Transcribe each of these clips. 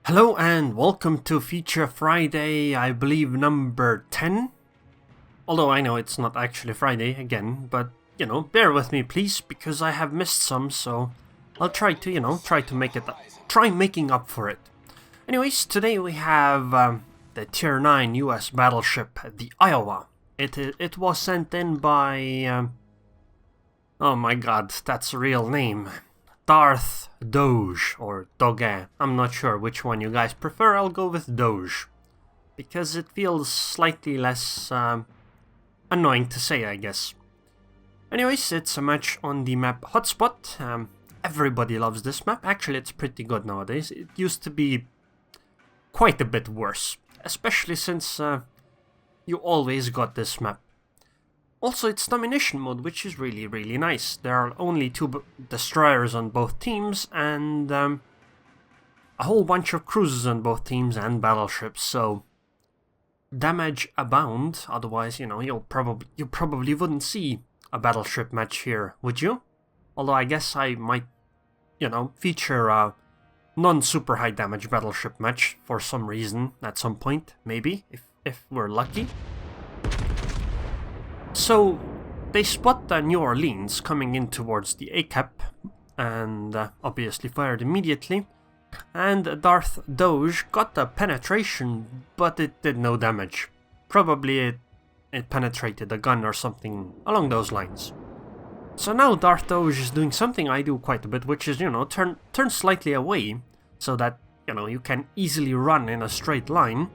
Hello and welcome to Feature Friday, I believe number 10. Although I know it's not actually Friday again, but bear with me please, because I have missed some, so I'll try to, try making up for it. Anyways, today we have the Tier 9 US battleship, the Iowa. It was sent in by, oh my god, that's a real name. DarthDoge, or Doge. I'm not sure which one you guys prefer. I'll go with Doge, because it feels slightly less annoying to say, I guess. Anyways, it's a match on the map Hotspot. Everybody loves this map. Actually, it's pretty good nowadays. It used to be quite a bit worse, especially since you always got this map. Also, it's domination mode, which is really nice. There are only two destroyers on both teams, and a whole bunch of cruisers on both teams and battleships, so damage abound. Otherwise, you probably wouldn't see a battleship match here, would you? Although I guess I might, feature a non-super high damage battleship match for some reason at some point, maybe, if we're lucky. So, they spot New Orleans coming in towards the ACAP, and obviously fired immediately. And DarthDoge got the penetration, but it did no damage. Probably it penetrated a gun or something along those lines. So now DarthDoge is doing something I do quite a bit, which is, turn slightly away, so that, you can easily run in a straight line,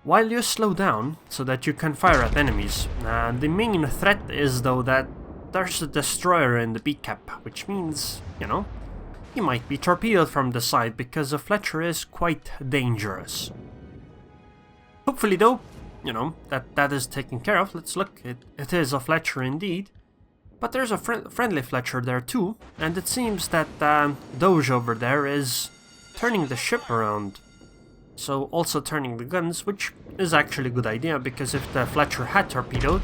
while you slow down, so that you can fire at enemies. The main threat is, though, that there's a destroyer in the B-cap, which means, you might be torpedoed from the side, because a Fletcher is quite dangerous. Hopefully, though, that is taken care of. Let's look. It is a Fletcher indeed. But there's a friendly Fletcher there too, and it seems that Doge over there is turning the ship around. So also turning the guns, which is actually a good idea, because if the Fletcher had torpedoed,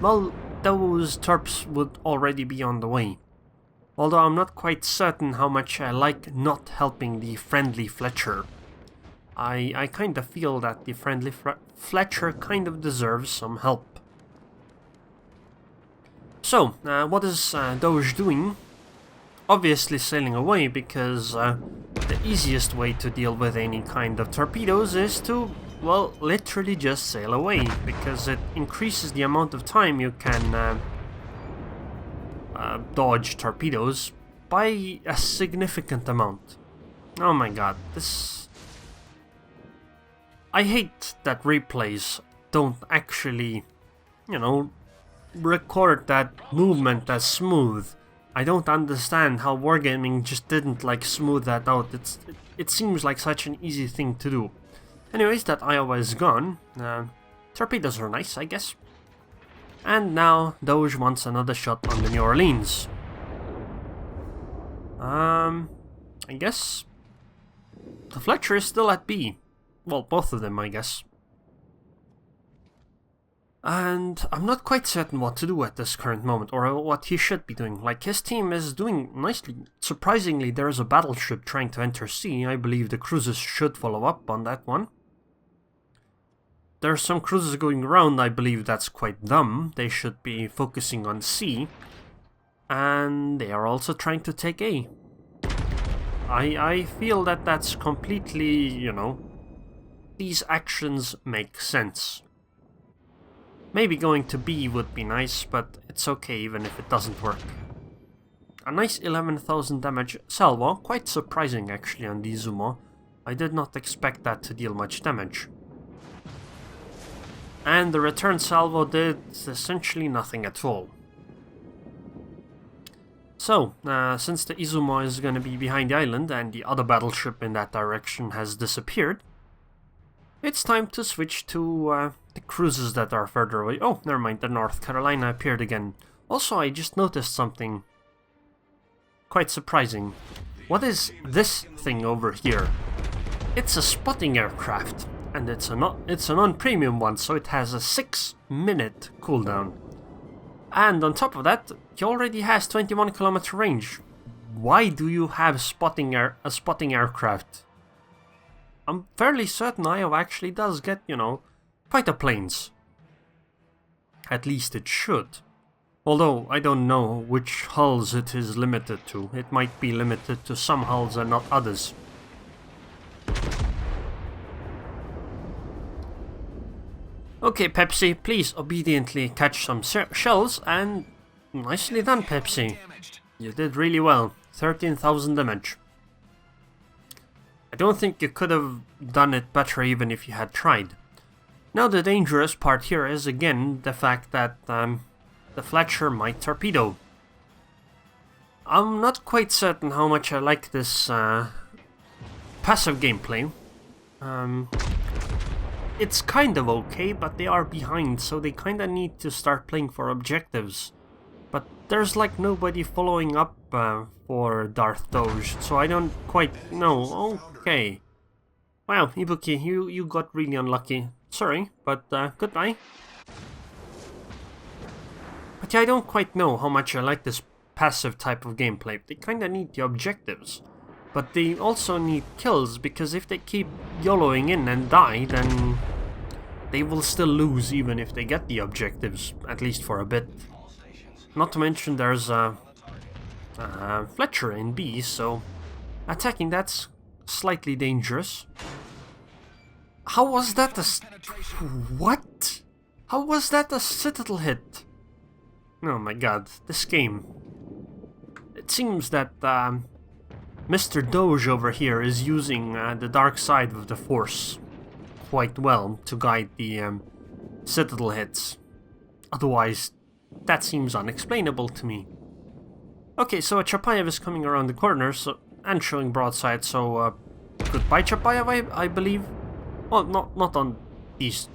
well, those torps would already be on the way. Although I'm not quite certain how much I like not helping the friendly Fletcher. I kind of feel that the friendly Fletcher kind of deserves some help. So, what is Doge doing? Obviously sailing away, because the easiest way to deal with any kind of torpedoes is to, well, literally just sail away, because it increases the amount of time you can dodge torpedoes by a significant amount. Oh my god, this... I hate that replays don't actually, record that movement as smooth. I don't understand how Wargaming just didn't smooth that out. It seems like such an easy thing to do. Anyways, that Iowa is gone. Torpedoes are nice, I guess. And now Doge wants another shot on the New Orleans. I guess the Fletcher is still at B. Well, both of them, I guess. And I'm not quite certain what to do at this current moment, or what he should be doing. His team is doing nicely. Surprisingly, there is a battleship trying to enter C. I believe the cruisers should follow up on that one. There are some cruisers going around. I believe that's quite dumb. They should be focusing on C. And they are also trying to take A. I feel that that's completely, these actions make sense. Maybe going to B would be nice, but it's okay even if it doesn't work. A nice 11,000 damage salvo, quite surprising actually on the Izumo. I did not expect that to deal much damage. And the return salvo did essentially nothing at all. So, since the Izumo is going to be behind the island and the other battleship in that direction has disappeared, it's time to switch to the cruises that are further away. Oh, never mind, the North Carolina appeared again. Also, I just noticed something quite surprising. What is this thing over here? It's a spotting aircraft, and it's a non-premium one, so it has a 6-minute cooldown. And on top of that, he already has 21-kilometer range. Why do you have a spotting aircraft? I'm fairly certain IO actually does get, you know, fighter planes. At least it should. Although, I don't know which hulls it is limited to. It might be limited to some hulls and not others. Okay, Pepsi, please obediently catch some shells, and nicely done, Pepsi. You did really well. 13,000 damage. I don't think you could have done it better even if you had tried. Now the dangerous part here is again the fact that the Fletcher might torpedo. I'm not quite certain how much I like this passive gameplay. It's kind of okay, but they are behind, so they kind of need to start playing for objectives. But there's like nobody following up for DarthDoge, so I don't quite know. Okay. Wow, Ibuki, you got really unlucky. Sorry, but goodbye. But yeah, I don't quite know how much I like this passive type of gameplay. They kinda need the objectives. But they also need kills, because if they keep YOLOing in and die, then they will still lose even if they get the objectives, at least for a bit. Not to mention there's a Fletcher in B, so attacking that's slightly dangerous. How was that a... What? How was that a Citadel hit? Oh my god, this game. It seems that Mr. Doge over here is using the dark side of the Force quite well to guide the Citadel hits. Otherwise, that seems unexplainable to me. Okay, so Chapayev is coming around the corner and showing broadside, so goodbye Chapayev, I believe. Well, not on these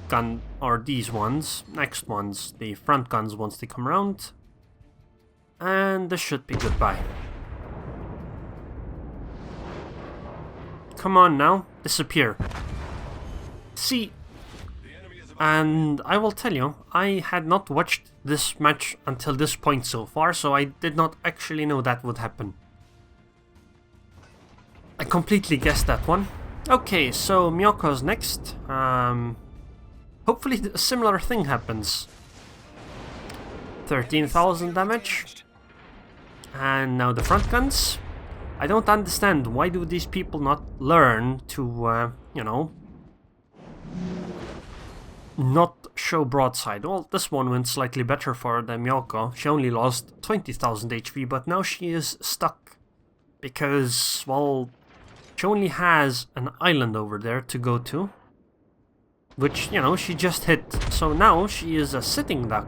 gun or these ones, next ones, the front guns once they come around. And this should be goodbye. Come on now, disappear. See, and I will tell you, I had not watched this match until this point so far, so I did not actually know that would happen. I completely guessed that one. Okay, so Miyoko's next. Hopefully a similar thing happens. 13,000 damage. And now the front guns. I don't understand, why do these people not learn to, you know, not show broadside? Well, this one went slightly better for the Miyoko. She only lost 20,000 HP, but now she is stuck. Because, well, she only has an island over there to go to. Which, you know, she just hit. So now she is a sitting duck.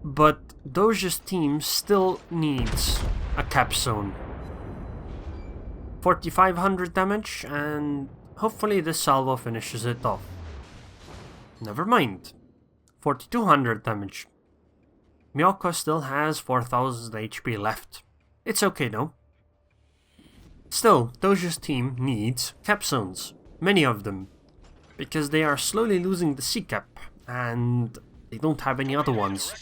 But Doge's team still needs a cap zone. 4,500 damage, and hopefully this salvo finishes it off. Never mind. 4,200 damage. Miyoko still has 4,000 HP left. It's okay though. Still, Doge's team needs cap zones. Many of them. Because they are slowly losing the C-cap, and they don't have any other ones.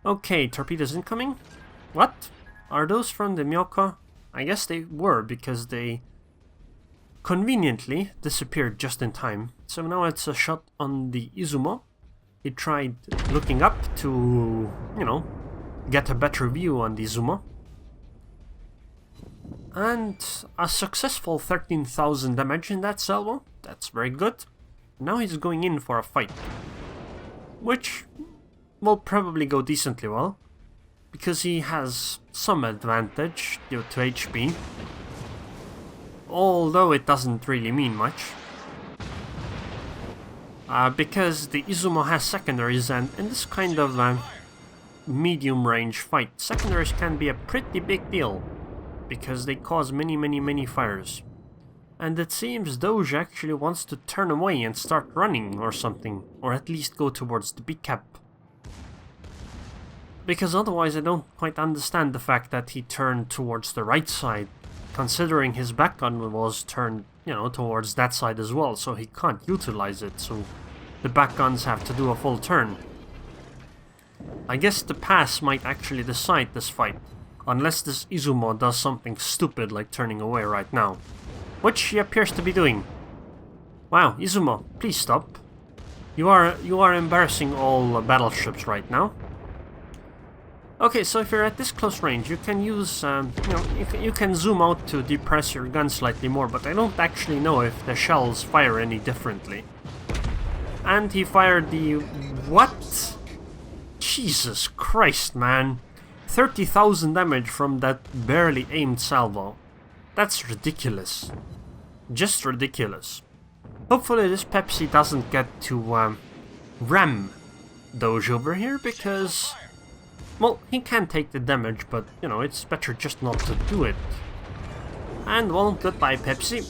Okay, torpedoes incoming. What? Are those from the Miyoko? I guess they were, because they conveniently disappeared just in time. So now it's a shot on the Izumo. He tried looking up to, you know, get a better view on the Izumo. And a successful 13,000 damage in that salvo. That's very good. Now he's going in for a fight. Which will probably go decently well. Because he has some advantage due to HP. Although it doesn't really mean much. Because the Izumo has secondaries, and in this kind of medium range fight, secondaries can be a pretty big deal. Because they cause many fires. And it seems Doge actually wants to turn away and start running or something. Or at least go towards the big cap. Because otherwise I don't quite understand the fact that he turned towards the right side. Considering his back gun was turned, you know, towards that side as well. So he can't utilize it. So the back guns have to do a full turn. I guess the pass might actually decide this fight. Unless this Izumo does something stupid like turning away right now. which he appears to be doing. Wow, Izumo, please stop. You are embarrassing all battleships right now. Okay, so if you're at this close range, you can use, you can zoom out to depress your gun slightly more, but I don't actually know if the shells fire any differently. And he fired the... what? Jesus Christ, man. 30,000 damage from that barely aimed salvo. That's ridiculous. Just ridiculous. Hopefully this Pepsi doesn't get to ram Doge over here, because... well, he can take the damage, but, you know, it's better just not to do it. And, well, goodbye, Pepsi.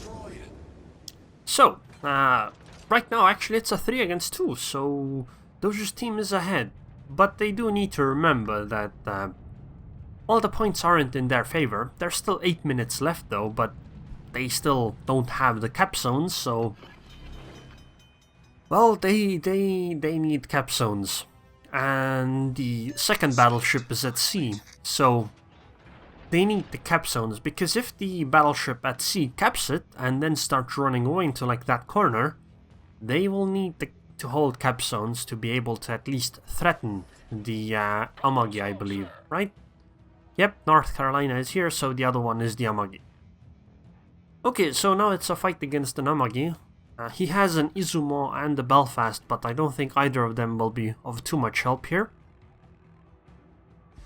So, right now, actually, it's a 3 against 2, so Doge's team is ahead. But they do need to remember that all the points aren't in their favor. There's still 8 minutes left, though, but they still don't have the cap zones, so... well, they need cap zones. And the second battleship is at sea, so they need the cap zones, because if the battleship at sea caps it and then starts running away into like that corner, they will need to hold cap zones to be able to at least threaten the Amagi, I believe, right? Yep, North Carolina is here, so the other one is the Amagi. Okay, so now it's a fight against an Amagi. He has an Izumo and a Belfast, but I don't think either of them will be of too much help here.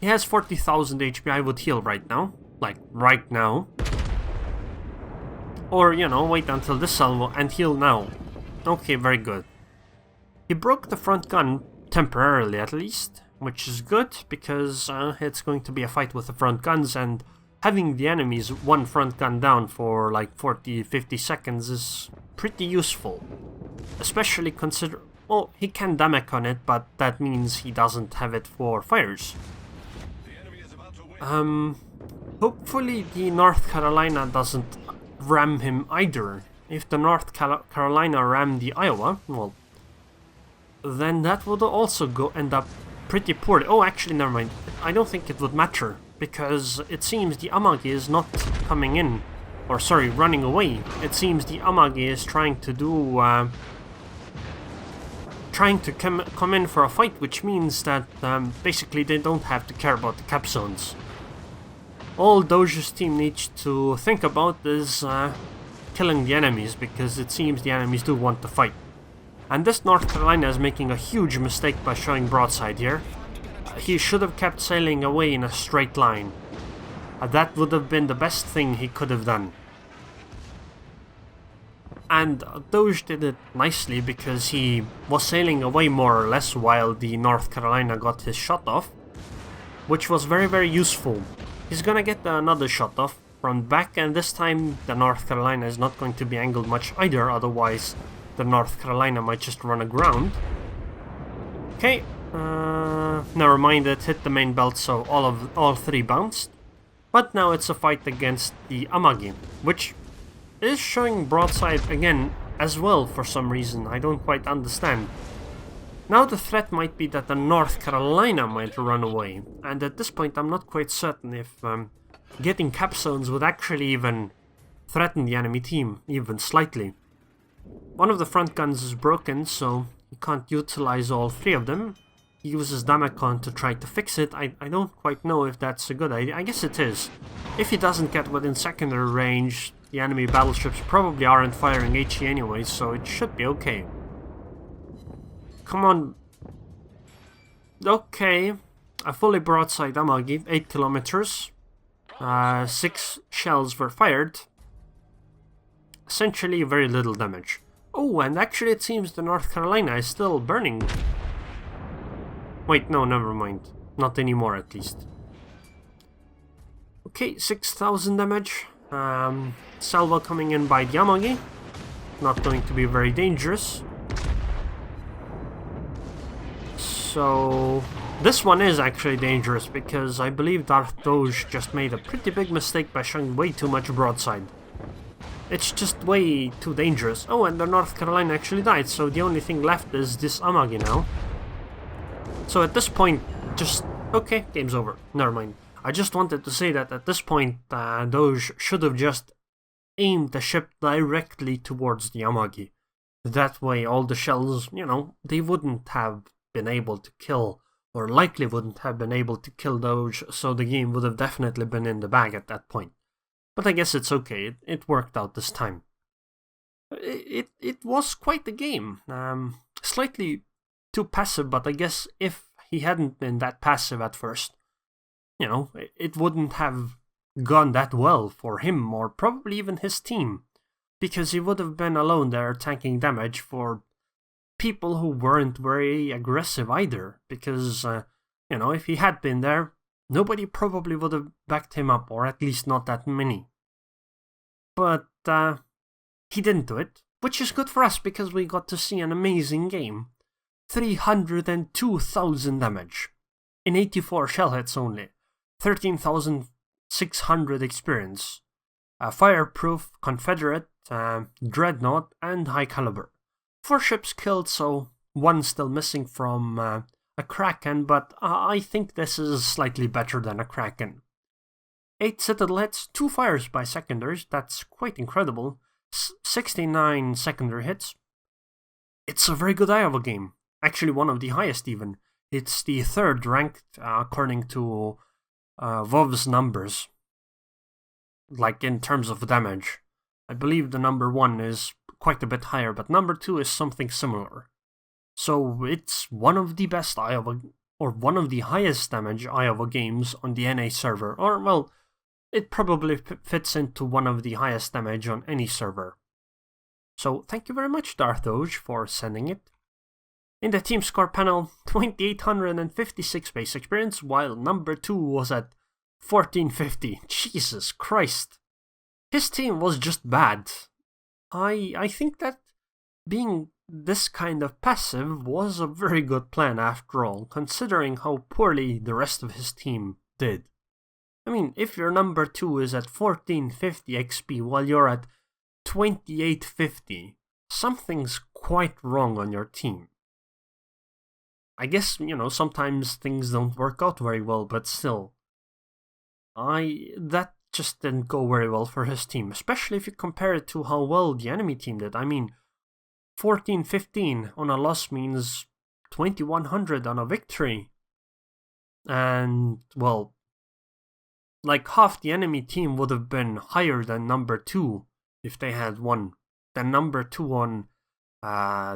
He has 40,000 HP, I would heal right now. Like, right now. Or, you know, wait until this salvo and heal now. Okay, very good. He broke the front gun, temporarily at least, which is good, because it's going to be a fight with the front guns, and having the enemies one front gun down for like 40-50 seconds is pretty useful. Especially consider... well, he can damage on it, but that means he doesn't have it for fires. Hopefully the North Carolina doesn't ram him either. If the North Carolina ram the Iowa, well, then that would also end up pretty poorly. Oh, actually, never mind. I don't think it would matter, because it seems the Amagi is not coming in. Or, sorry, running away. It seems the Amagi is trying to do... trying to come in for a fight, which means that basically they don't have to care about the cap zones. All Doge's team needs to think about is killing the enemies, because it seems the enemies do want to fight. And this North Carolina is making a huge mistake by showing broadside here. He should have kept sailing away in a straight line. That would have been the best thing he could have done. And Doge did it nicely, because he was sailing away more or less while the North Carolina got his shot off, which was very, very useful. He's gonna get another shot off from back, and this time the North Carolina is not going to be angled much either, otherwise the North Carolina might just run aground. Okay, never mind, it hit the main belt, so all three bounced. But now it's a fight against the Amagi, which is showing broadside again as well for some reason. I don't quite understand. Now the threat might be that the North Carolina might run away, and at this point I'm not quite certain if getting cap zones would actually even threaten the enemy team, even slightly. One of the front guns is broken, so you can't utilize all three of them. He uses Damacon to try to fix it. I don't quite know if that's a good idea. I guess it is. If he doesn't get within secondary range, the enemy battleships probably aren't firing HE anyway, so it should be okay. Come on. Okay. A fully broadside Amagi, 8 kilometers. 6 shells were fired. Essentially very little damage. Oh, and actually it seems the North Carolina is still burning. Wait, no, never mind. Not anymore, at least. Okay, 6,000 damage. Salvo coming in by the Amagi. Not going to be very dangerous. So... this one is actually dangerous, because I believe DarthDoge just made a pretty big mistake by showing way too much broadside. It's just way too dangerous. Oh, and the North Carolina actually died, so the only thing left is this Amagi now. So at this point, just... okay, game's over. Never mind. I just wanted to say that at this point, Doge should have just aimed the ship directly towards the Yamagi. That way all the shells, they wouldn't have been able to kill, or likely wouldn't have been able to kill Doge, so the game would have definitely been in the bag at that point. But I guess it's okay, it worked out this time. It was quite a game. Slightly too passive, but I guess if he hadn't been that passive at first, it wouldn't have gone that well for him, or probably even his team, because he would have been alone there tanking damage for people who weren't very aggressive either, because, if he had been there, nobody probably would have backed him up, or at least not that many. But, he didn't do it, which is good for us because we got to see an amazing game. 302,000 damage in 84 shell hits only, 13,600 experience, fireproof, Confederate, dreadnought, and high caliber. 4 ships killed, so 1 still missing from a Kraken, but I think this is slightly better than a Kraken. 8 citadel hits, 2 fires by secondaries, that's quite incredible. 69 secondary hits. It's a very good Iowa game. Actually, one of the highest even. It's the 3rd ranked according to WoW's numbers. Like in terms of damage. I believe the number 1 is quite a bit higher, but number 2 is something similar. So it's one of the best Iowa, or one of the highest damage Iowa games on the NA server. Or, well, it probably fits into one of the highest damage on any server. So thank you very much, DarthDoge, for sending it. In the team score panel, 2,856 base experience, while number 2 was at 1,450. Jesus Christ. His team was just bad. I think that being this kind of passive was a very good plan after all, considering how poorly the rest of his team did. I mean, if your number 2 is at 1450 XP while you're at 2850, something's quite wrong on your team. I guess, sometimes things don't work out very well, but still. That just didn't go very well for his team, especially if you compare it to how well the enemy team did. I mean, 1415 on a loss means 2100 on a victory. And, well, like half the enemy team would have been higher than number 2 if they had won, than number 2 on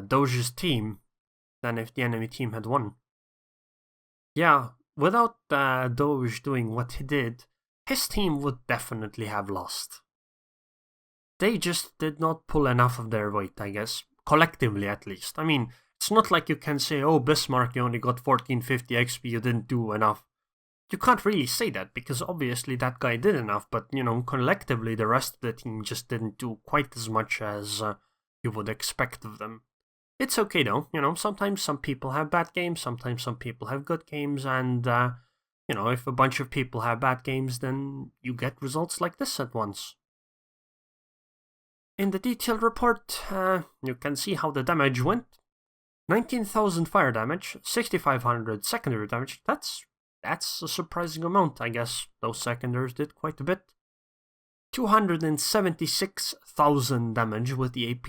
Doge's team, than if the enemy team had won. Yeah, without Doge doing what he did, his team would definitely have lost. They just did not pull enough of their weight, I guess, collectively at least. I mean, it's not like you can say, oh, Bismarck, you only got 1450 XP, you didn't do enough. You can't really say that, because obviously that guy did enough, but, collectively the rest of the team just didn't do quite as much as you would expect of them. It's okay though, sometimes some people have bad games, sometimes some people have good games, and, if a bunch of people have bad games, then you get results like this at once. In the detailed report, you can see how the damage went. 19,000 fire damage, 6,500 secondary damage, that's a surprising amount, I guess. Those secondaries did quite a bit. 276,000 damage with the AP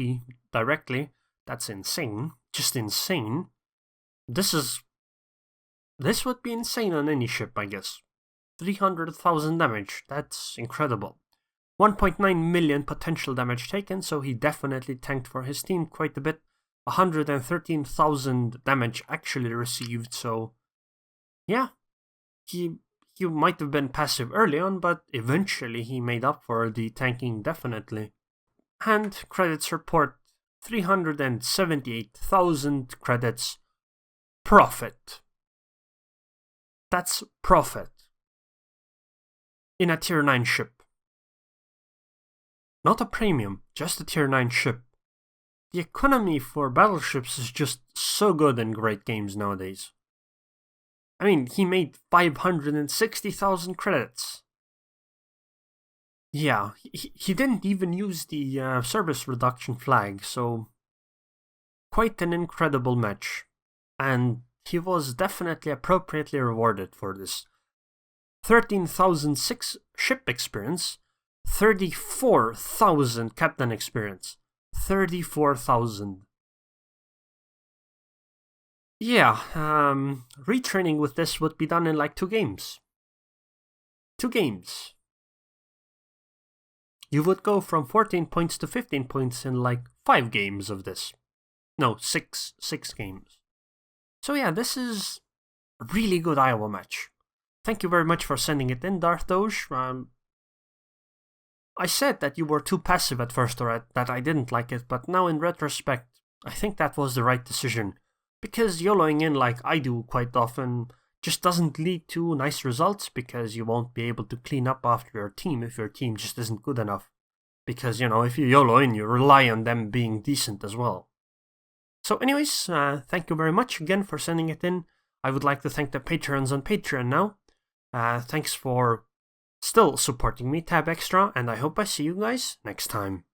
directly. That's insane. Just insane. This would be insane on any ship, I guess. 300,000 damage. That's incredible. 1.9 million potential damage taken, so he definitely tanked for his team quite a bit. 113,000 damage actually received, so yeah. He might have been passive early on, but eventually he made up for the tanking definitely. And credits report, 378,000 credits. Profit. That's profit. In a tier 9 ship. Not a premium, just a tier 9 ship. The economy for battleships is just so good in great games nowadays. I mean, he made 560,000 credits. Yeah, he didn't even use the service reduction flag, so quite an incredible match. And he was definitely appropriately rewarded for this. 13,006 ship experience, 34,000 captain experience. 34,000. Yeah, retraining with this would be done in like 2 games. 2 games. You would go from 14 points to 15 points in like 5 games of this. No, 6 games. So yeah, this is a really good Iowa match. Thank you very much for sending it in, DarthDoge. I said that you were too passive at first, or that I didn't like it, but now in retrospect, I think that was the right decision. Because YOLOing in like I do quite often just doesn't lead to nice results, because you won't be able to clean up after your team if your team just isn't good enough. Because, you know, if you YOLO in, you rely on them being decent as well. So anyways, thank you very much again for sending it in. I would like to thank the patrons on Patreon now. Thanks for still supporting me, Tab Extra, and I hope I see you guys next time.